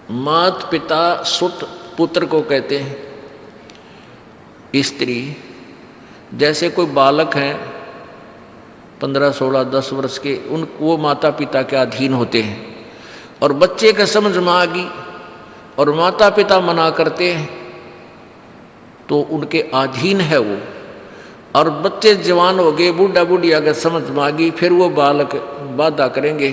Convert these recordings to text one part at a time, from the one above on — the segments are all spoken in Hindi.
मात पिता सुत पुत्र को कहते हैं। स्त्री, जैसे कोई बालक हैं 15, 16, 10 वर्ष के, वो माता पिता के अधीन होते हैं। और बच्चे का समझ में आ गई और माता पिता मना करते हैं तो उनके अधीन है वो। और बच्चे जवान हो गए, बूढ़ा बूढ़ी अगर समझ में आ गई, फिर वो बालक बाधा करेंगे,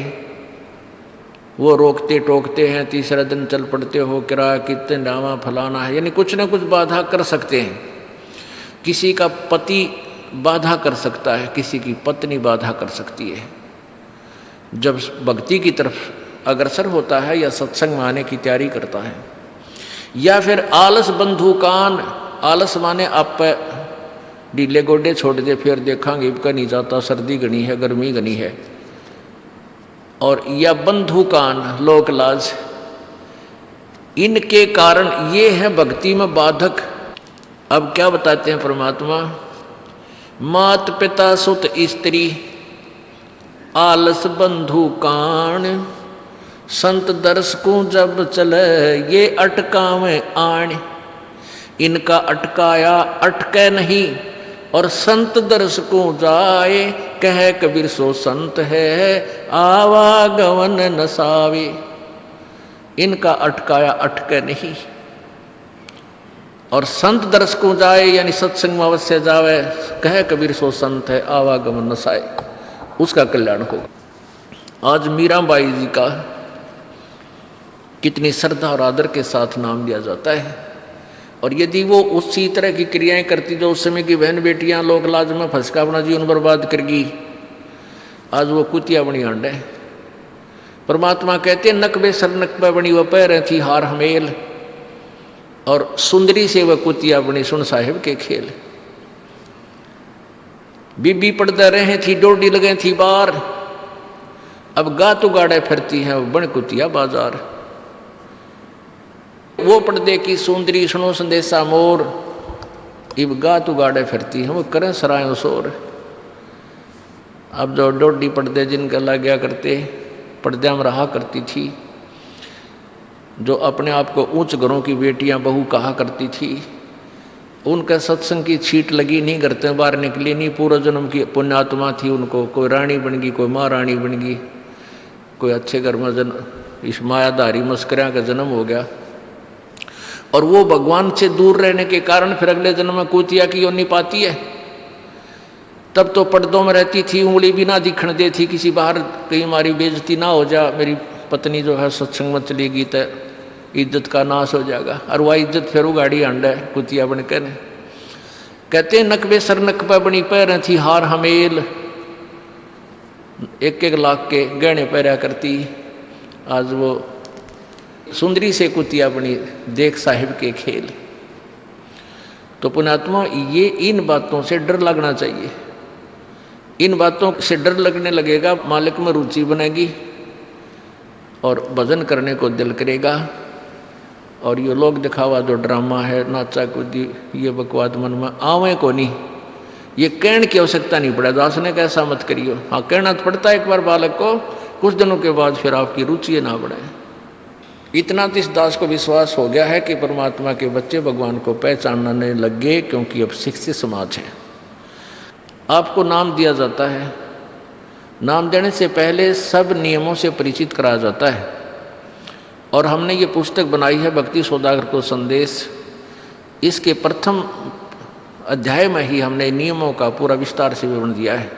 वो रोकते टोकते हैं, तीसरा दिन चल पड़ते हो, किराया कितने डावा फलाना है, यानी कुछ ना कुछ बाधा कर सकते हैं। किसी का पति बाधा कर सकता है, किसी की पत्नी बाधा कर सकती है। जब भक्ति की तरफ अग्रसर होता है या सत्संग में आने की तैयारी करता है, या फिर आलस बंधुकान, आलस माने आप ढीले गोडे छोड़ दे, फिर देखांगे इबका नहीं जाता, सर्दी घनी है, गर्मी घनी है, और या बंधुकान लोक लाज, इनके कारण ये है भक्ति में बाधक। अब क्या बताते हैं परमात्मा, मात पिता सुत स्त्री आलस बंधुकान, संत दर्शकों जब चले ये अटकावे आण, इनका अटकाया अटके नहीं, और संत दर्शकों जाए कह कबीर सो संत है आवागमन नसावे। इनका अटकाया अटके नहीं, और संत दर्शकों जाए यानी सत्संग में अवश्य जावे, कह कबीर सो संत है आवागमन नसाए, उसका कल्याण होगा। आज मीराबाई जी का कितनी श्रद्धा और आदर के साथ नाम लिया जाता है, और यदि वो उसी तरह की क्रियाएं करती जो उस समय की बहन बेटियां लोक लाज में फंसका अपना जीवन बर्बाद करगी, आज वो कुतिया बनी आंडे। परमात्मा कहते हैं नकबे सर नकबे बनी वह पैर थी हार हमेल, और सुंदरी से वह कुतिया बनी सुन साहिब के खेल। बीबी पड़दा रहे थी डोडी लगे थी बार, अब गातु गाड़े फिरती है वो बन कुतिया बाजार। वो पर्दे की सुंदरी सुनो संदेशा मोर, इब गातु गाड़े फिरती है वो करें सरायों शोर। अब जो डोडी पर्दे जिनका लग गया करते, पर्दे में रहा करती थी, जो अपने आप को ऊंच घरों की बेटियां बहू कहा करती थी, उनका सत्संग की छीट लगी, नहीं घर से बाहर निकली, नहीं पूर्व जन्म की पुण्यात्मा थी, उनको कोई रानी बन गई, कोई महारानी बन गई, कोई अच्छे घर में इस मायाधारी मस्करिया का जन्म हो गया। और वो भगवान से दूर रहने के कारण फिर अगले जन्म में कुतिया की योनि पाती है। तब तो पर्दों में रहती थी, उंगली भी ना दिखण दे थी, किसी बाहर कहीं हमारी बेइज्जती ना हो जा, मेरी पत्नी जो है सत्संग में चलेगी तो इज्जत का नाश हो जाएगा, और वह इज्जत फिर उगाड़ी आंडा है कुतिया बनकर। कहते हैं नकबे सर नकबे बनी पैर थी हार हमेल, 1-1 लाख के गहने पहरा करती, आज वो सुंदरी से कुतिया बनी देख साहिब के खेल। तो पुण्यात्मा ये इन बातों से डर लगना चाहिए। इन बातों से डर लगने लगेगा, मालिक में रुचि बनेगी और भजन करने को दिल करेगा। और ये लोग दिखावा जो ड्रामा है, नाचा कूदी, ये बकवाद मन में आवे को नहीं, ये कहने की आवश्यकता नहीं पड़ा। दास ने कैसा मत करियो, हाँ कहना तो पड़ता है एक बार बालक को, कुछ दिनों के बाद फिर आपकी रुचि ना बढ़े। इतना तो इस दास को विश्वास हो गया है कि परमात्मा के बच्चे भगवान को पहचानने लग गए, क्योंकि अब शिक्षित समाज है। आपको नाम दिया जाता है, नाम देने से पहले सब नियमों से परिचित कराया जाता है। और हमने ये पुस्तक बनाई है भक्ति सौदागर को संदेश, इसके प्रथम अध्याय में ही हमने नियमों का पूरा विस्तार से विवरण दिया है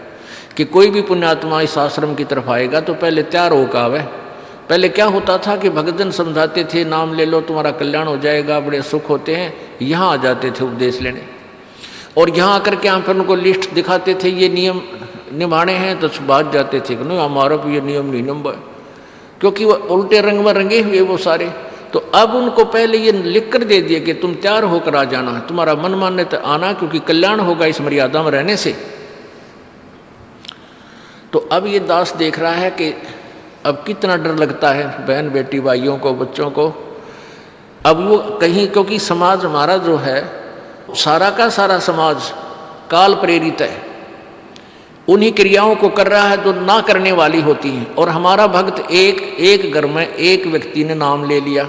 कि कोई भी पुण्यात्मा इस आश्रम की तरफ आएगा तो पहले तैयार होकर आवे। पहले क्या होता था कि भक्तजन समझाते थे नाम ले लो तुम्हारा कल्याण हो जाएगा, बड़े सुख होते हैं, यहाँ आ जाते थे उपदेश लेने, और यहाँ आकर के हम फिर उनको लिस्ट दिखाते थे ये नियम निभाने हैं, तो बात जाते थे कि नहीं हमारा भी ये नियम नहीं निभा, क्योंकि वो उल्टे रंग में रंगे हुए वो सारे। तो अब उनको पहले ये लिख कर दे दिया कि तुम तैयार होकर आ जाना, तुम्हारा मन मानने तक आना, क्योंकि कल्याण होगा इस मर्यादा में रहने से। तो अब ये दास देख रहा है कि अब कितना डर लगता है बहन बेटी भाइयों को, बच्चों को। अब वो कहीं, क्योंकि समाज हमारा जो है सारा का सारा समाज काल प्रेरित है, उन्हीं क्रियाओं को कर रहा है जो ना करने वाली होती हैं। और हमारा भक्त एक घर में एक व्यक्ति ने नाम ले लिया,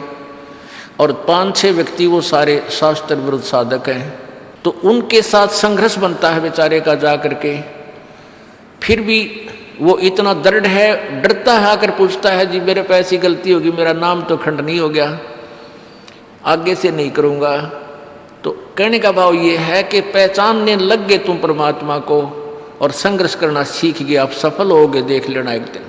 और 5-6 व्यक्ति वो सारे शास्त्र विरुद्ध साधक हैं, तो उनके साथ संघर्ष बनता है बेचारे का जा करके। फिर भी वो इतना दृढ़ है, डरता है, आकर पूछता है जी मेरे पे ऐसी गलती होगी, मेरा नाम तो खंडनीय हो गया, आगे से नहीं करूँगा। तो कहने का भाव ये है कि पहचानने लग गए तुम परमात्मा को और संघर्ष करना सीख गए, आप सफल होगे, देख लेना एक दिन।